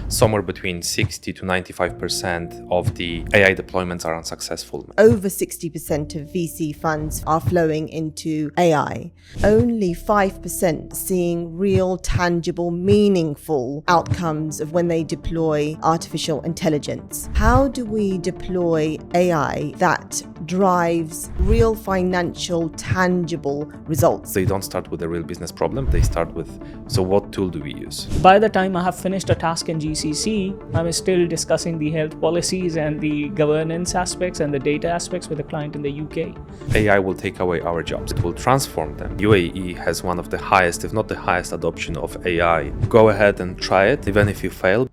somewhere between 60 to 95% of the AI deployments are unsuccessful. Over 60% of VC funds are flowing into AI. Only 5% seeing real, tangible, meaningful outcomes of when they deploy artificial intelligence. How do we deploy AI that drives real financial, tangible results? They don't start with a real business problem. They start with, so what tool do we use? By the time I have finished a task in GCC, I'm still discussing the health policies and the governance aspects and the data aspects with a client in the UK. AI will take away our jobs. It will transform them. UAE has one of the highest, if not the highest, adoption of AI. Go ahead and try it, even if you fail.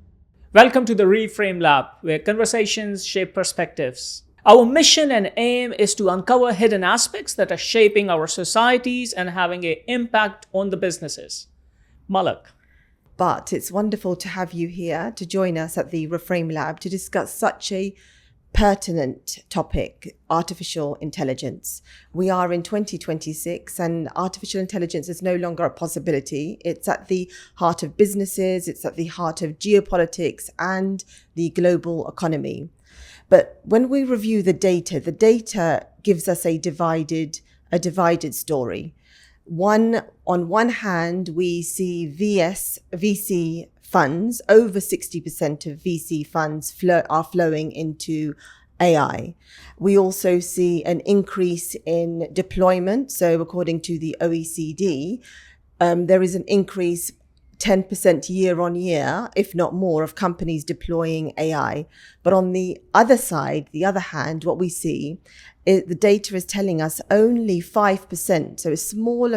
Welcome to the Reframe Lab, where conversations shape perspectives. Our mission and aim is to uncover hidden aspects that are shaping our societies and having an impact on the businesses. Malak. Bart, it's wonderful to have you here to join us at the Reframe Lab to discuss such a pertinent topic, artificial intelligence. We are in 2026 and artificial intelligence is no longer a possibility. It's at the heart of businesses, it's at the heart of geopolitics and the global economy. But when we review the data gives us a divided story. On one hand, we see VC funds, over 60% of VC funds are flowing into AI. We also see an increase in deployment. So according to the OECD, there is an increase 10% year on year, if not more, of companies deploying AI. But on the other hand, what we see is the data is telling us only 5%, so a small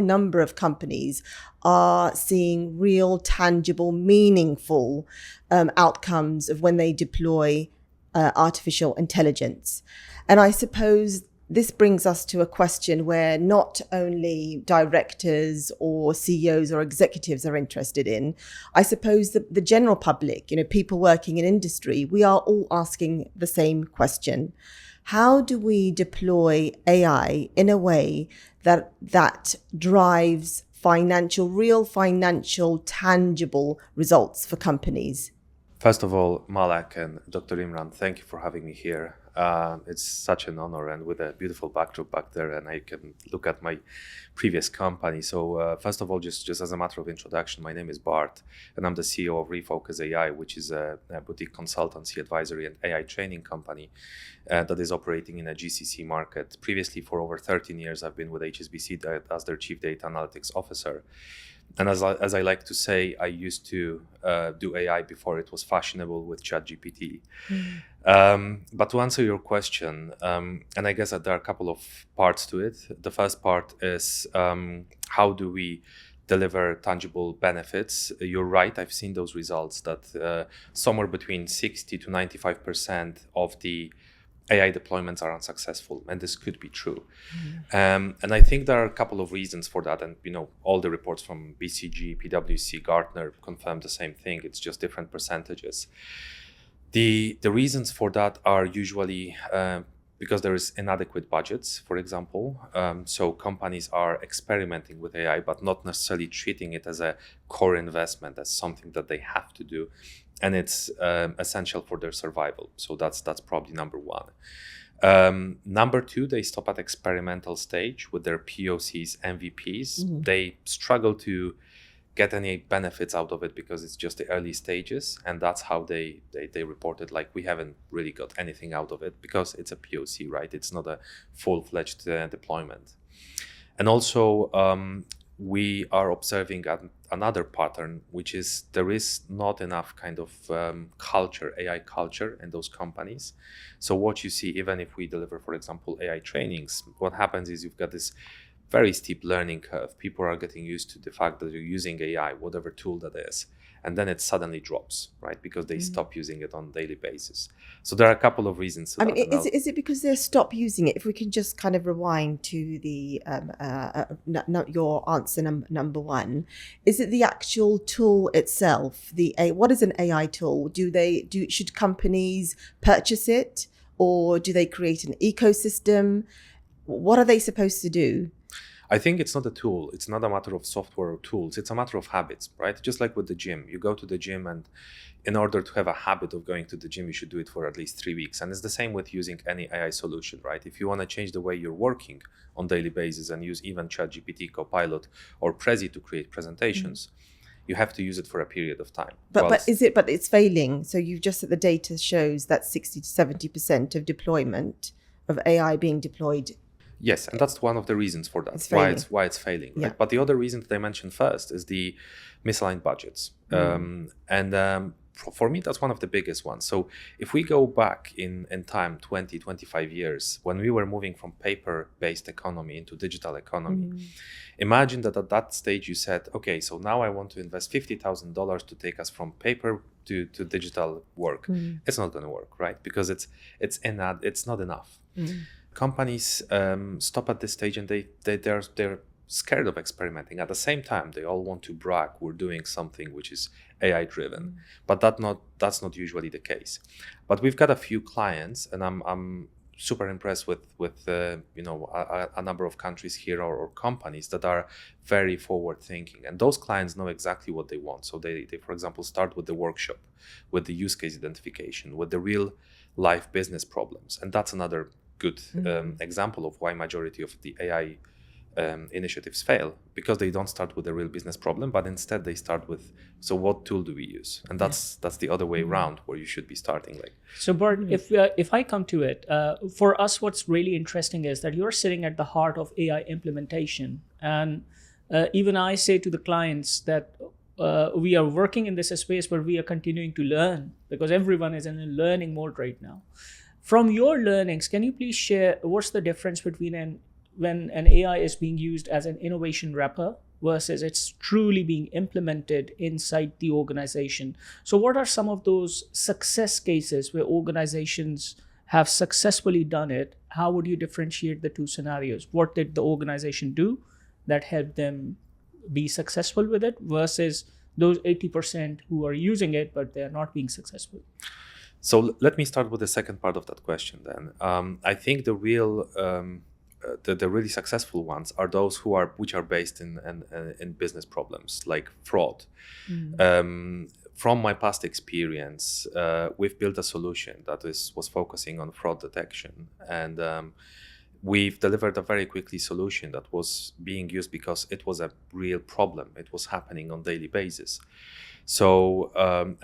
number of companies are seeing real, tangible, meaningful outcomes of when they deploy artificial intelligence. And I suppose this brings us to a question where not only directors or CEOs or executives are interested in. I suppose the general public, people working in industry, we are all asking the same question. How do we deploy AI in a way that drives real financial, tangible results for companies? First of all, Malak and Dr. Imran, thank you for having me here. It's such an honor, and with a beautiful backdrop back there, and I can look at my previous company. So first of all, just as a matter of introduction, my name is Bart, and I'm the CEO of Refocus AI, which is a boutique consultancy, advisory, and AI training company that is operating in a GCC market. Previously, for over 13 years, I've been with HSBC as their Chief Data Analytics Officer. And as I like to say, I used to do AI before it was fashionable with ChatGPT. But to answer your question, and I guess that there are a couple of parts to it. The first part is how do we deliver tangible benefits? You're right, I've seen those results that somewhere between 60 to 95% of the AI deployments are unsuccessful, and this could be true. And I think there are a couple of reasons for that. And all the reports from BCG, PwC, Gartner confirm the same thing. It's just different percentages. The reasons for that are usually because there is inadequate budgets, for example. So companies are experimenting with AI, but not necessarily treating it as a core investment, as something that they have to do. And it's essential for their survival. So that's probably number one. Number two, they stop at experimental stage with their POCs, MVPs. Mm-hmm. They struggle to get any benefits out of it because it's just the early stages. And that's how they reported, like, we haven't really got anything out of it because it's a POC, right? It's not a full-fledged deployment. And also, we are observing another pattern, which is there is not enough kind of culture, AI culture in those companies. So what you see, even if we deliver, for example, AI trainings, what happens is you've got this very steep learning curve. People are getting used to the fact that you're using AI, whatever tool that is, and then it suddenly drops, right? Because they stop using it on a daily basis. So there are a couple of reasons. Is it because they stop using it? If we can just kind of rewind to the your answer number one, is it the actual tool itself? What is an AI tool? Should companies purchase it, or do they create an ecosystem? What are they supposed to do? I think it's not a tool. It's not a matter of software or tools. It's a matter of habits, right? Just like with the gym. You go to the gym, and in order to have a habit of going to the gym, you should do it for at least 3 weeks. And it's the same with using any AI solution, right? If you want to change the way you're working on daily basis and use even ChatGPT, Copilot, or Prezi to create presentations, you have to use it for a period of time. But it's failing. So you've just said the data shows that 60 to 70% of deployment of AI being deployed. Yes, and that's one of the reasons for that, why it's failing. Right? Yeah. But the other reason that I mentioned first is the misaligned budgets. For me, that's one of the biggest ones. So if we go back in time 20, 25 years, when we were moving from paper-based economy into digital economy, imagine that at that stage you said, okay, so now I want to invest $50,000 to take us from paper to digital work. It's not going to work, right? Because it's not enough. Companies stop at this stage, and they're scared of experimenting. At the same time, they all want to brag, we're doing something which is AI driven, but that's not usually the case. But we've got a few clients, and I'm super impressed with a number of countries here or companies that are very forward thinking, and those clients know exactly what they want. So they for example start with the workshop, with the use case identification, with the real life business problems, and that's another good example of why majority of the AI initiatives fail, because they don't start with a real business problem, but instead they start with, so what tool do we use? And that's the other way around, where you should be starting. Like, so Bart, if I come to it, for us, what's really interesting is that you're sitting at the heart of AI implementation, and even I say to the clients that we are working in this space where we are continuing to learn, because everyone is in a learning mode right now. From your learnings, can you please share what's the difference between when an AI is being used as an innovation wrapper versus it's truly being implemented inside the organization? So what are some of those success cases where organizations have successfully done it? How would you differentiate the two scenarios? What did the organization do that helped them be successful with it versus those 80% who are using it, but they're not being successful? So let me start with the second part of that question then. I think the real... the really successful ones are those which are based in business problems like fraud. From my past experience, we've built a solution that was focusing on fraud detection, and we've delivered a very quickly solution that was being used because it was a real problem. It was happening on daily basis. So,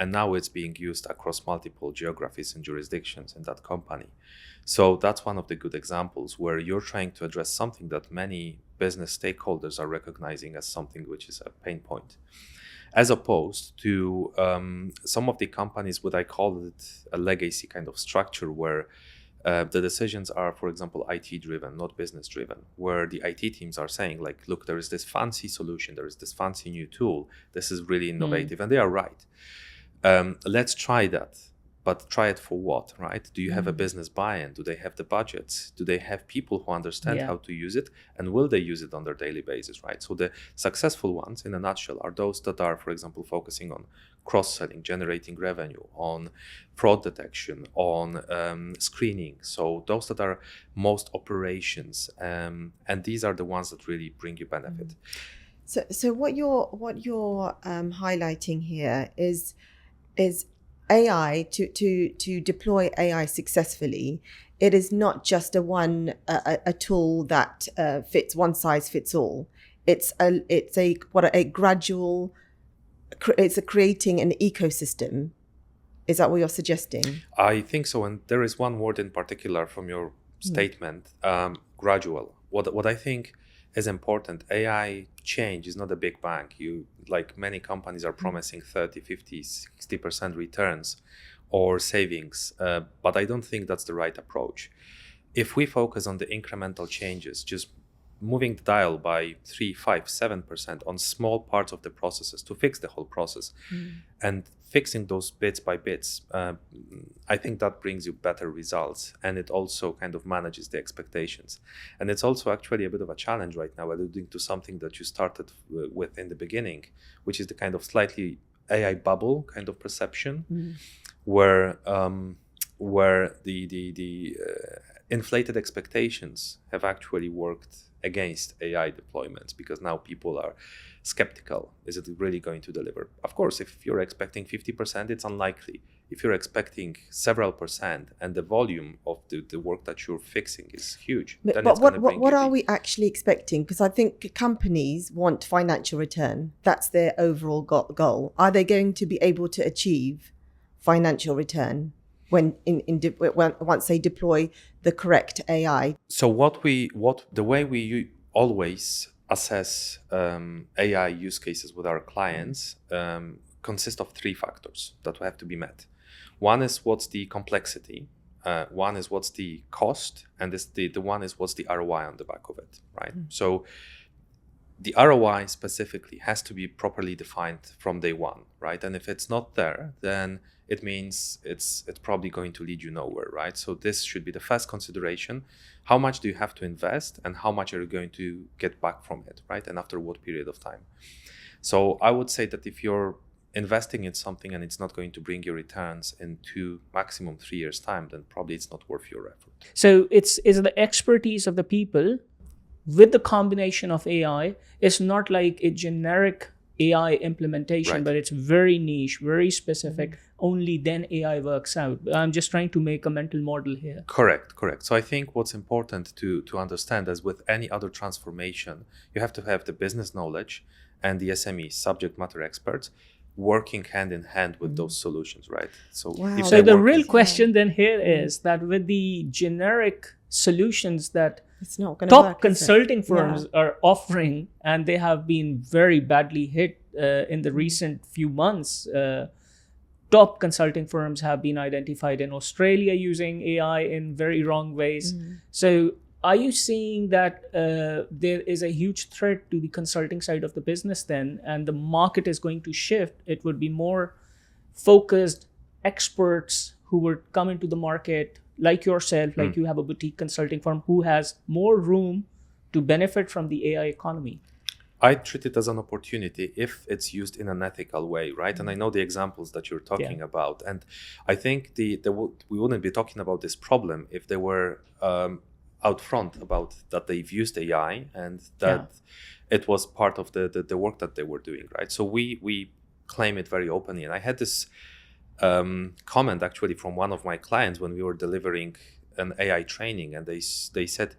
and now it's being used across multiple geographies and jurisdictions in that company. So that's one of the good examples where you're trying to address something that many business stakeholders are recognizing as something which is a pain point, as opposed to some of the companies, what I call it a legacy kind of structure, where the decisions are, for example, IT driven, not business driven, where the IT teams are saying like, look, there is this fancy solution, there is this fancy new tool, this is really innovative, and they are right. Let's try that. But try it for what, right? Do you have a business buy-in? Do they have the budgets? Do they have people who understand how to use it? And will they use it on their daily basis, right? So the successful ones, in a nutshell, are those that are, for example, focusing on cross-selling, generating revenue, on fraud detection, on screening. So those that are most operations. And these are the ones that really bring you benefit. So what you're highlighting here is AI, to deploy AI successfully. It is not just a tool that fits one size fits all. It's a gradual. It's creating an ecosystem. Is that what you're suggesting? I think so, and there is one word in particular from your statement: gradual. What I think is important. AI change is not a big bang. Like many companies are promising 30, 50, 60% returns or savings, but I don't think that's the right approach. If we focus on the incremental changes, just moving the dial by 3, 5, 7% on small parts of the processes to fix the whole process, and fixing those bits by bits, I think that brings you better results, and it also kind of manages the expectations. And it's also actually a bit of a challenge right now, alluding to something that you started with in the beginning, which is the kind of slightly AI bubble kind of perception, where the inflated expectations have actually worked against AI deployments, because now people are skeptical. Is it really going to deliver? Of course, if you're expecting 50%, it's unlikely. If you're expecting several percent and the volume of the work that you're fixing is huge, then But it's going to bring what you are we actually expecting? Because I think companies want financial return. That's their overall goal. Are they going to be able to achieve financial return when once they deploy the correct AI? So the way we always assess AI use cases with our clients consist of three factors that have to be met. One is what's the complexity, one is what's the cost, and the one is what's the ROI on the back of it, right? So the ROI specifically has to be properly defined from day one, right? And if it's not there, then it means it's probably going to lead you nowhere, right? So this should be the first consideration. How much do you have to invest, and how much are you going to get back from it, right? And after what period of time? So I would say that if you're investing in something and it's not going to bring you returns in 2, maximum 3 years time, then probably it's not worth your effort. So it's the expertise of the people with the combination of AI. It's not like a generic AI implementation, Right. but it's very niche, very specific. Only then AI works out. I'm just trying to make a mental model here. Correct. So I think what's important to understand, as with any other transformation, you have to have the business knowledge and the SME, subject matter experts, working hand in hand with those solutions, right? So Wow. if So they the work real with- question then here is that with the generic solutions that It's not going to work. top consulting firms Yeah. are offering, and they have been very badly hit in the recent few months. Top consulting firms have been identified in Australia using AI in very wrong ways. So are you seeing that there is a huge threat to the consulting side of the business then, and the market is going to shift? It would be more focused experts who would come into the market, like yourself, like you have a boutique consulting firm who has more room to benefit from the AI economy. I treat it as an opportunity if it's used in an ethical way, right? And I know the examples that you're talking about, and I think we wouldn't be talking about this problem if they were out front about that they've used AI and that it was part of the work that they were doing, right? So we claim it very openly. And I had this comment actually from one of my clients when we were delivering an AI training, and they said,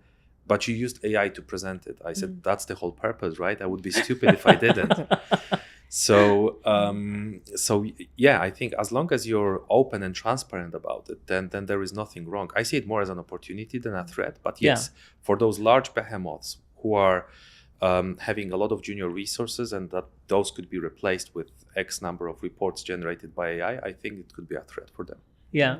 "But you used AI to present it." I said, "That's the whole purpose, right? I would be stupid if I didn't." So yeah, I think as long as you're open and transparent about it, then there is nothing wrong. I see it more as an opportunity than a threat. But yes, for those large behemoths who are having a lot of junior resources, and that those could be replaced with X number of reports generated by AI, I think it could be a threat for them. Yeah.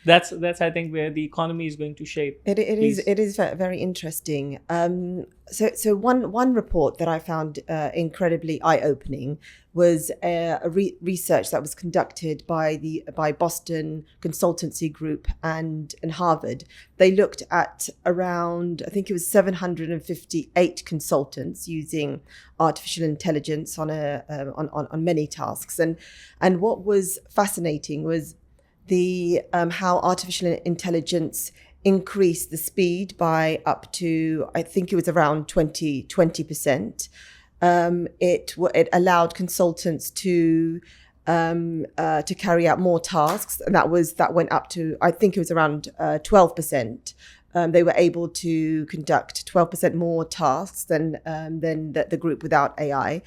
That's I think where the economy is going to shape. It is very interesting. So one report that I found incredibly eye-opening was a research that was conducted by Boston Consultancy Group and Harvard. They looked at around, I think it was 758 consultants using artificial intelligence on many tasks, and what was fascinating was the how artificial intelligence increased the speed by up to, I think it was around 20%. It allowed consultants to carry out more tasks, and that went up to, I think it was around 12%. They were able to conduct 12% more tasks than the group without AI,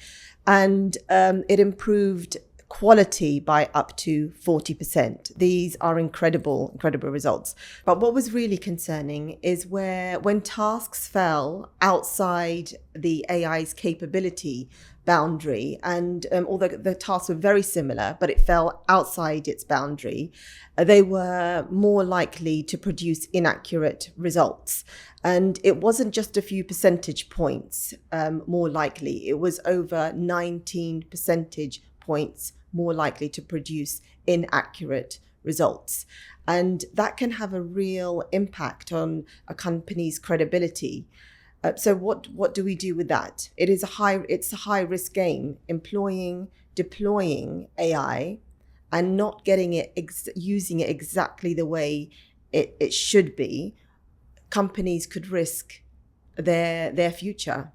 and it improved quality by up to 40%. These are incredible results. But what was really concerning is when tasks fell outside the AI's capability boundary, and although the tasks were very similar, but it fell outside its boundary, they were more likely to produce inaccurate results. And it wasn't just a few percentage points more likely, it was over 19 percentage points more likely to produce inaccurate results. And that can have a real impact on a company's credibility. So what do we do with that? It's a high risk game, deploying AI and not getting it, using it exactly the way it should be, companies could risk their future.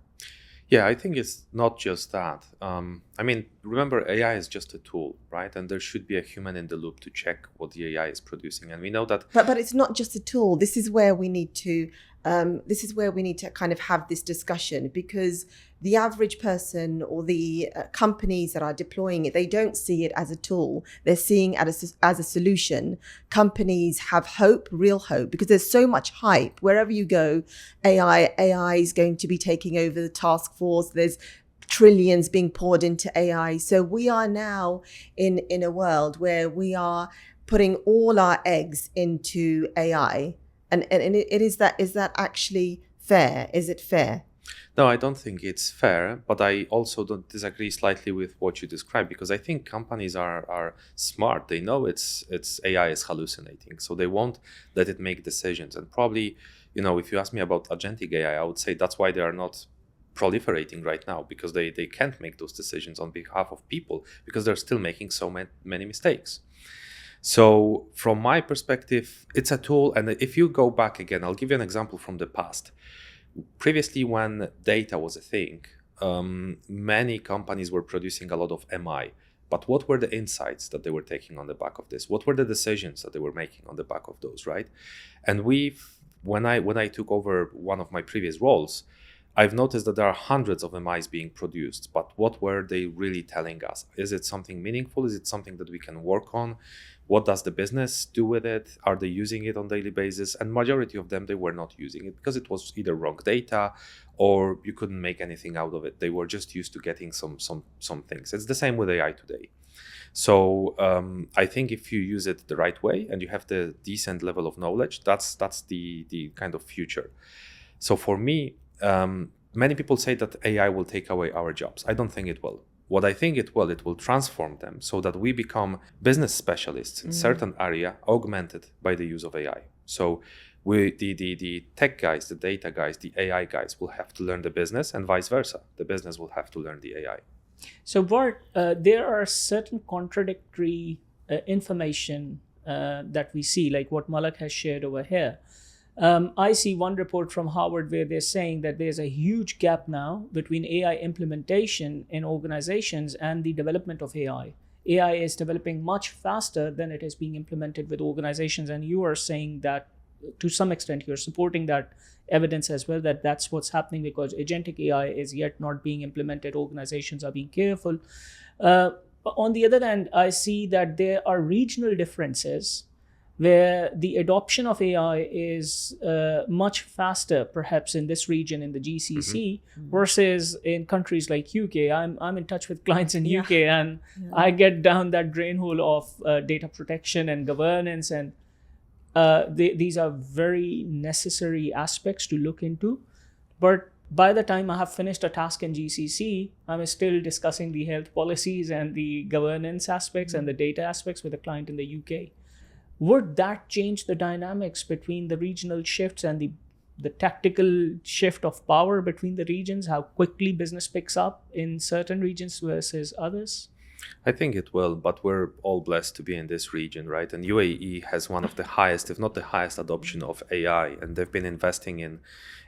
Yeah, I think it's not just that. I mean, remember, AI is just a tool, right? And there should be a human in the loop to check what the AI is producing. And we know that. But it's not just a tool. This is where we need to kind of have this discussion, because the average person or the companies that are deploying it, they don't see it as a tool. They're seeing it as a solution. Companies have hope, real hope, because there's so much hype. Wherever you go, AI is going to be taking over the task force. There's trillions being poured into AI. So we are now in a world where we are putting all our eggs into AI. And is that actually fair? Is it fair? No, I don't think it's fair, but I also don't disagree slightly with what you described, because I think companies are smart. They know it's AI is hallucinating, so they won't let it make decisions. And probably, if you ask me about agentic AI, I would say that's why they are not proliferating right now, because they can't make those decisions on behalf of people, because they're still making so many mistakes. So from my perspective, it's a tool. And if you go back again, I'll give you an example from the past. Previously, when data was a thing, many companies were producing a lot of MI. But what were the insights that they were taking on the back of this? What were the decisions that they were making on the back of those, right? And when I took over one of my previous roles, I've noticed that there are hundreds of MIs being produced, but what were they really telling us? Is it something meaningful? Is it something that we can work on? What does the business do with it? Are they using it on a daily basis? And majority of them, they were not using it because it was either wrong data or you couldn't make anything out of it. They were just used to getting some things. It's the same with AI today. So I think if you use it the right way and you have the decent level of knowledge, that's the kind of future. So for me, many people say that AI will take away our jobs. I don't think it will. What I think it will transform them so that we become business specialists in certain area, augmented by the use of AI. So the tech guys, the data guys, the AI guys will have to learn the business, and vice versa. The business will have to learn the AI. So Bart, there are certain contradictory information that we see, like what Malak has shared over here. I see one report from Harvard where they're saying that there's a huge gap now between AI implementation in organizations and the development of AI. AI is developing much faster than it is being implemented with organizations. And you are saying that to some extent, you're supporting that evidence as well, that that's what's happening because agentic AI is yet not being implemented. Organizations are being careful. But on the other hand, I see that there are regional differences where the adoption of AI is much faster, perhaps in this region, in the GCC, versus in countries like UK. I'm in touch with clients in UK, and I get down that drain hole of data protection and governance, and these are very necessary aspects to look into. But by the time I have finished a task in GCC, I'm still discussing the health policies and the governance aspects and the data aspects with a client in the UK. Would that change the dynamics between the regional shifts and the tactical shift of power between the regions, how quickly business picks up in certain regions versus others? I think it will, but we're all blessed to be in this region, right? And UAE has one of the highest, if not the highest, adoption of AI. And they've been investing in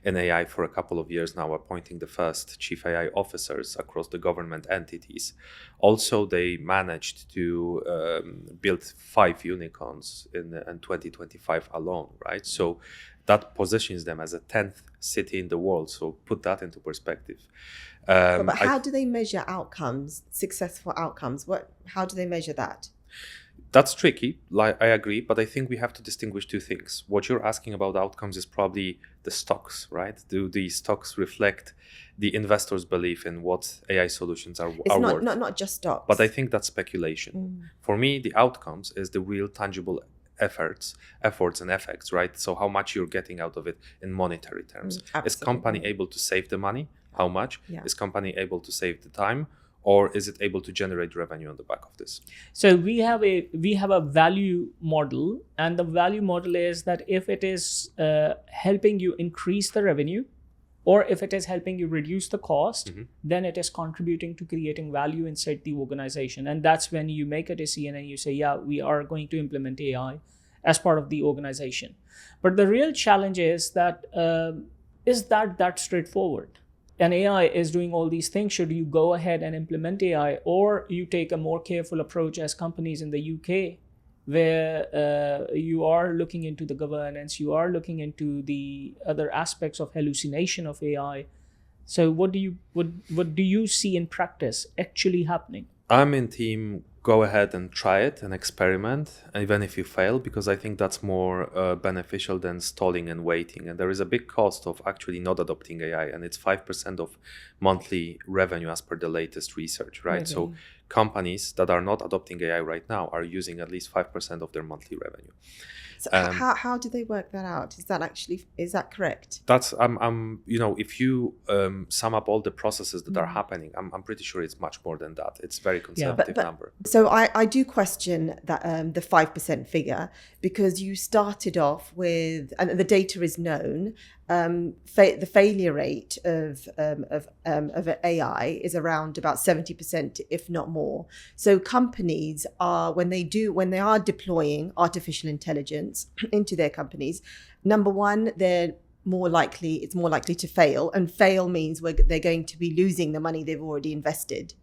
AI for a couple of years now, appointing the first chief AI officers across the government entities. Also, they managed to build 5 unicorns in 2025 alone, right? So that positions them as a 10th city in the world. So put that into perspective. But how do they measure outcomes, successful outcomes? How do they measure that? That's tricky, I agree, but I think we have to distinguish 2 things. What you're asking about outcomes is probably the stocks, right? Do the stocks reflect the investors' belief in what AI solutions are worth? It's not just stocks. But I think that's speculation. For me, the outcomes is the real tangible efforts and effects, right? So how much you're getting out of it in monetary terms. Is company able to save the money? How much? Is company able to save the time? Or is it able to generate revenue on the back of this? So we have a value model, and the value model is that if it is helping you increase the revenue, or if it is helping you reduce the cost, then it is contributing to creating value inside the organization. And that's when you make a decision and you say, yeah, we are going to implement AI. as part of the organization. But the real challenge is that that straightforward? An AI is doing all these things. Should you go ahead and implement AI, or you take a more careful approach as companies in the UK, where you are looking into the governance, you are looking into the other aspects of hallucination of AI. So what do you see in practice actually happening? I'm in team go ahead and try it and experiment, even if you fail, because I think that's more beneficial than stalling and waiting. And there is a big cost of actually not adopting AI, and it's 5% of monthly revenue as per the latest research, right? Really? So companies that are not adopting AI right now are using at least 5% of their monthly revenue. So how do they work that out? Is that correct? That's if you sum up all the processes that are happening, I'm pretty sure it's much more than that. It's a very conservative number. So I do question that the 5% figure, because you started off with, and the data is known, the failure rate of AI is around about 70%, if not more. So companies are, when they are deploying artificial intelligence into their companies, number one, it's more likely to fail, and fail means they're going to be losing the money they've already invested.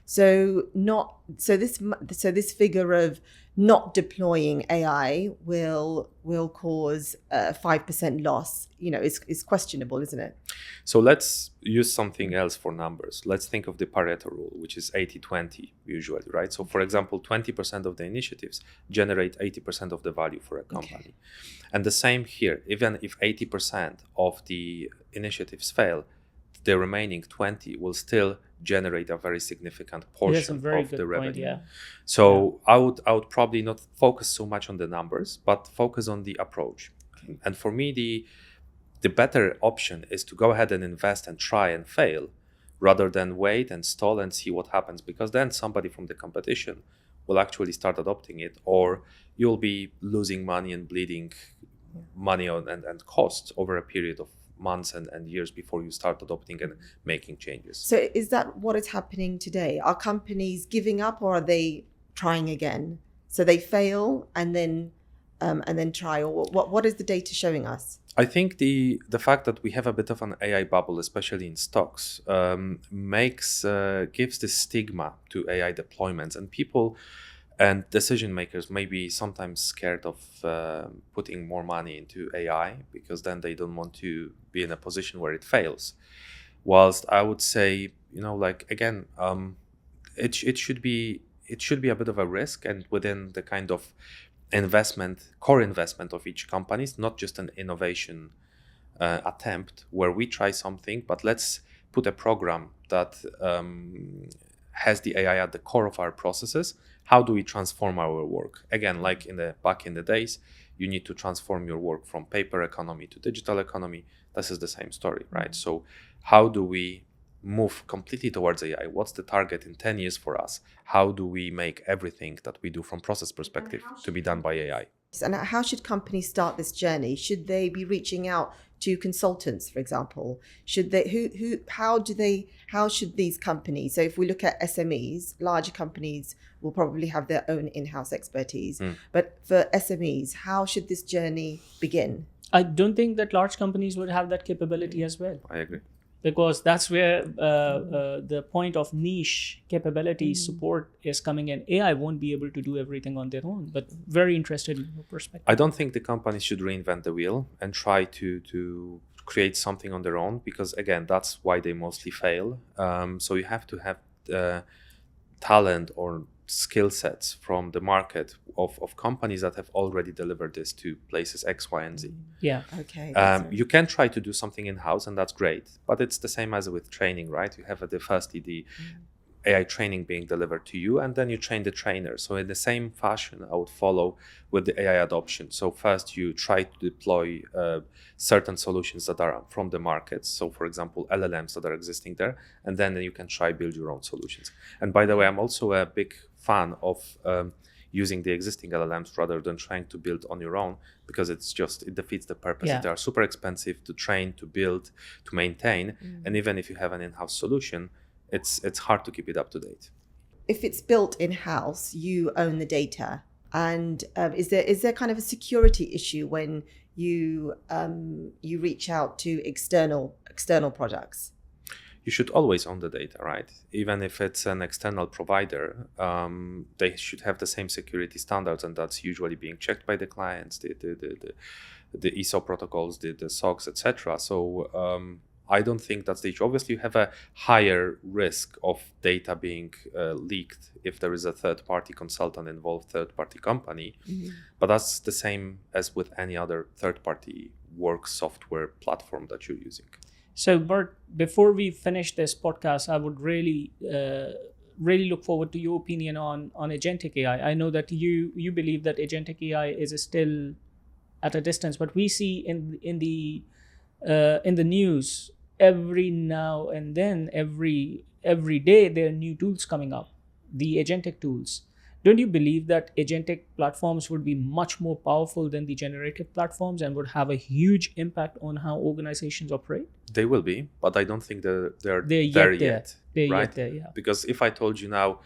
So this figure of not deploying AI will cause a 5% loss. Is questionable, isn't it? So let's use something else for numbers. Let's think of the Pareto rule, which is 80-20 usually, right? So for example, 20% of the initiatives generate 80% of the value for a company. Okay. And the same here, even if 80% of the initiatives fail, the remaining 20 will still generate a very significant portion of the revenue. Point, yeah. So I would probably not focus so much on the numbers, but focus on the approach. Okay. And for me, the better option is to go ahead and invest and try and fail, rather than wait and stall and see what happens, because then somebody from the competition will actually start adopting it, or you'll be losing money and bleeding money and costs over a period of months and years before you start adopting and making changes. So is that what is happening today? Are companies giving up, or are they trying again? So they fail and then try, or what is the data showing us? I think the fact that we have a bit of an AI bubble, especially in stocks, gives this stigma to AI deployments, and people and decision makers may be sometimes scared of putting more money into AI, because then they don't want to be in a position where it fails. Whilst I would say, it should be a bit of a risk, and within the kind of core investment of each company, not just an innovation attempt where we try something, but let's put a program that has the AI at the core of our processes. How do we transform our work? Again, like back in the days, you need to transform your work from paper economy to digital economy. This is the same story, right? So how do we move completely towards AI? What's the target in 10 years for us? How do we make everything that we do from process perspective to be done by AI? And how should companies start this journey? Should they be reaching out to consultants, for example? Should they? How should these companies? So if we look at SMEs, larger companies will probably have their own in-house expertise. But for SMEs, how should this journey begin? I don't think that large companies would have that capability as well. I agree. Because that's where the point of niche capability support is coming in. AI won't be able to do everything on their own, but very interested in your perspective. I don't think the companies should reinvent the wheel and try to create something on their own, because again, that's why they mostly fail. So you have to have talent or skill sets from the market of companies that have already delivered this to places X, Y, and Z. Yeah. Okay. You can try to do something in-house, and that's great, but it's the same as with training, right? You have the AI training being delivered to you, and then you train the trainer. So in the same fashion, I would follow with the AI adoption. So first you try to deploy certain solutions that are from the market. So for example, LLMs that are existing there, and then you can try build your own solutions. And by the way, I'm also a big fan of using the existing LLMs rather than trying to build on your own, because it defeats the purpose. Yeah. They are super expensive to train, to build, to maintain. And even if you have an in-house solution, it's hard to keep it up to date. If it's built in-house, you own the data. And is there kind of a security issue when you reach out to external products? You should always own the data, right? Even if it's an external provider, they should have the same security standards, and that's usually being checked by the clients, the ISO protocols, the SOCs, etc. So I don't think that's the issue. Obviously, you have a higher risk of data being leaked if there is a third-party consultant involved, third-party company. But that's the same as with any other third-party work software platform that you're using. So, Bart, before we finish this podcast, I would really look forward to your opinion on agentic AI. I know that you believe that agentic AI is still at a distance, but we see in the news every now and then, every day, there are new tools coming up, the agentic tools. Don't you believe that agentic platforms would be much more powerful than the generative platforms and would have a huge impact on how organizations operate? They will be, but I don't think they're there yet. They're right? yet there, yeah. Because if I told you now,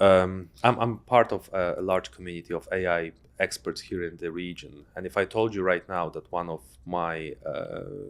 I'm part of a large community of AI experts here in the region, and if I told you right now that one of my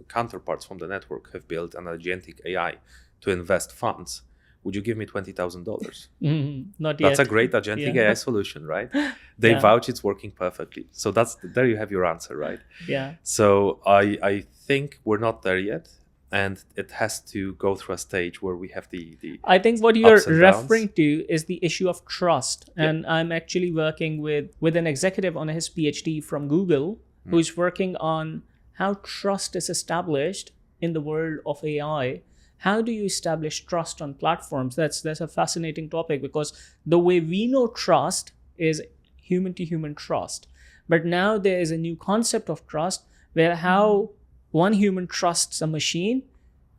counterparts from the network have built an agentic AI to invest funds, would you give me $20,000? Not yet. That's a great agentic AI solution, right? They Yeah. vouch it's working perfectly. So there you have your answer, right? Yeah. So I think we're not there yet, and it has to go through a stage where we have the I think what you're ups and downs. referring to is the issue of trust. And I'm actually working with an executive on his PhD from Google who's working on how trust is established in the world of AI. How do you establish trust on platforms? That's a fascinating topic, because the way we know trust is human to human trust. But now there is a new concept of trust where how one human trusts a machine,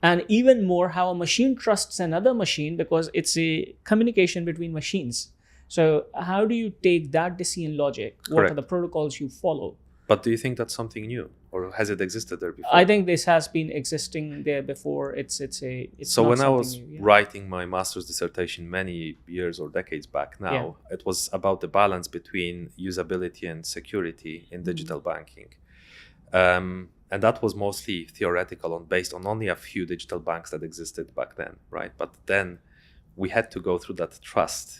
and even more how a machine trusts another machine, because it's a communication between machines. So how do you take that decision logic? What Correct. are the protocols you follow? But do you think that's something new, or has it existed there before? I think this has been existing there before. It's so not when I something was new, yeah. writing my master's dissertation many years or decades back now, it was about the balance between usability and security in digital banking. And that was mostly theoretical and based on only a few digital banks that existed back then, right? But then we had to go through that trust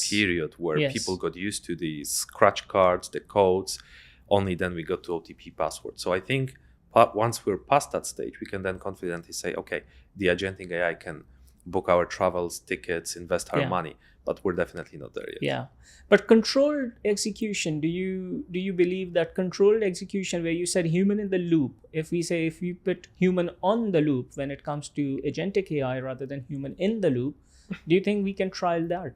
period where people got used to the scratch cards, the codes. Only then we got to OTP password. So I think once we're past that stage, we can then confidently say, okay, the agentic AI can book our travels, tickets, invest our money, but we're definitely not there yet. Yeah, but controlled execution. Do you believe that controlled execution, where you said human in the loop, if you put human on the loop when it comes to agentic AI rather than human in the loop, do you think we can trial that?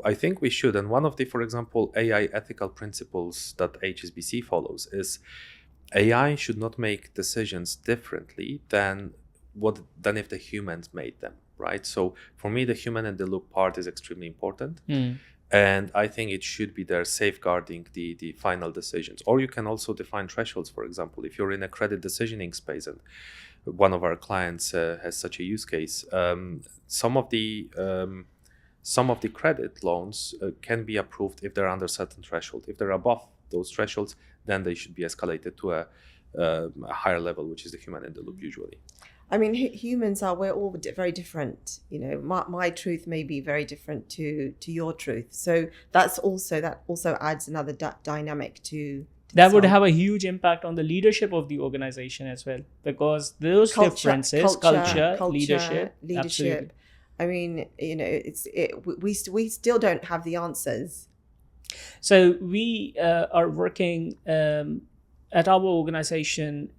I think we should. And one of the, for example, AI ethical principles that HSBC follows is AI should not make decisions differently than if the humans made them, right? So for me, the human in the loop part is extremely important. And I think it should be there safeguarding the final decisions. Or you can also define thresholds, for example, if you're in a credit decisioning space, and one of our clients has such a use case, some of the credit loans can be approved if they're under certain threshold. If they're above those thresholds, then they should be escalated to a higher level, which is the human in the loop usually. I mean, humans we're all very different. You know, my truth may be very different to your truth. So that also adds another dynamic to that would have a huge impact on the leadership of the organization as well, because those differences, culture, leadership. Absolutely. I mean, you know, we still don't have the answers. So we are working at our organization.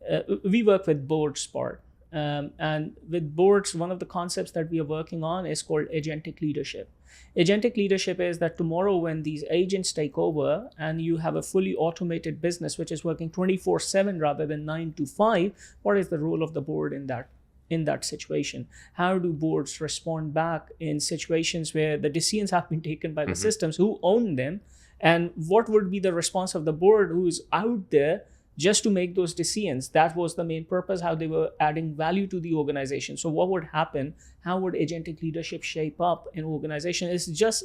We work with boards, Bart. And with boards, one of the concepts that we are working on is called agentic leadership. Agentic leadership is that tomorrow when these agents take over and you have a fully automated business which is working 24/7 rather than 9 to 5, what is the role of the board in that situation? How do boards respond back in situations where the decisions have been taken by the systems? Who own them? And what would be the response of the board who is out there just to make those decisions? That was the main purpose, how they were adding value to the organization. So what would happen? How would agentic leadership shape up an organization? It's just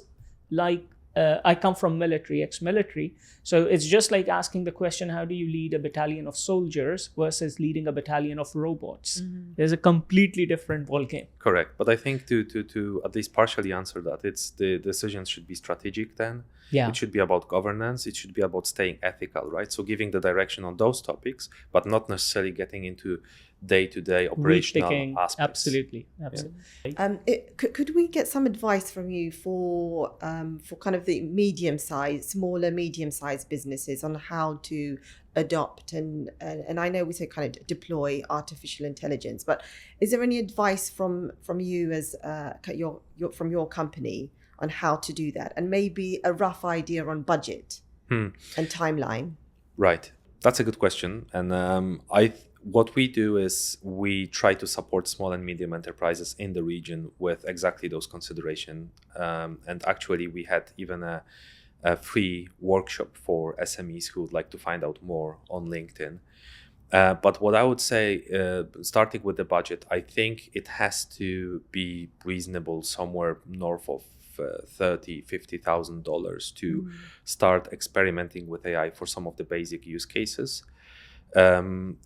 like I come from military, ex-military. So it's just like asking the question, how do you lead a battalion of soldiers versus leading a battalion of robots? There's a completely different ballgame. Correct. But I think to at least partially answer that, it's the decisions should be strategic then. Yeah. It should be about governance. It should be about staying ethical, right? So giving the direction on those topics, but not necessarily getting into day-to-day operational Nitpicking. aspects. Absolutely. Could we get some advice from you for kind of the smaller medium-sized businesses on how to adopt and I know we say kind of deploy artificial intelligence, but is there any advice from you as from your company on how to do that, and maybe a rough idea on budget and timeline? Right, that's a good question, and what we do is we try to support small and medium enterprises in the region with exactly those considerations. And actually, we had even a free workshop for SMEs who would like to find out more on LinkedIn. But what I would say, starting with the budget, I think it has to be reasonable, somewhere north of $30,000-$50,000 to start experimenting with AI for some of the basic use cases. And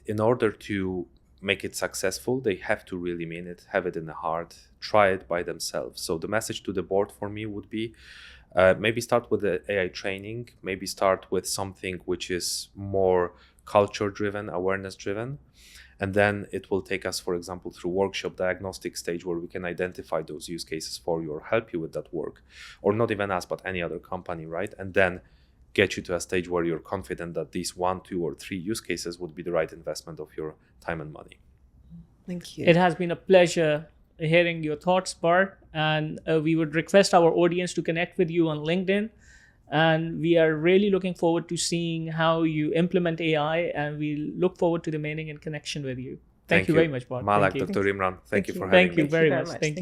in order to make it successful, they have to really mean it, have it in the heart, try it by themselves. So the message to the board for me would be, maybe start with the AI training, maybe start with something which is more culture-driven, awareness-driven. And then it will take us, for example, through workshop diagnostic stage where we can identify those use cases for you or help you with that work. Or not even us, but any other company, right? And then get you to a stage where you're confident that these 1, 2, or 3 use cases would be the right investment of your time and money. Thank you. It has been a pleasure hearing your thoughts, Bart. And we would request our audience to connect with you on LinkedIn. And we are really looking forward to seeing how you implement AI. And we look forward to remaining in connection with you. Thank you very much, Bart. Malak, Thank you. Dr. Imran, thank you for having me. Thank you very much. Thank you.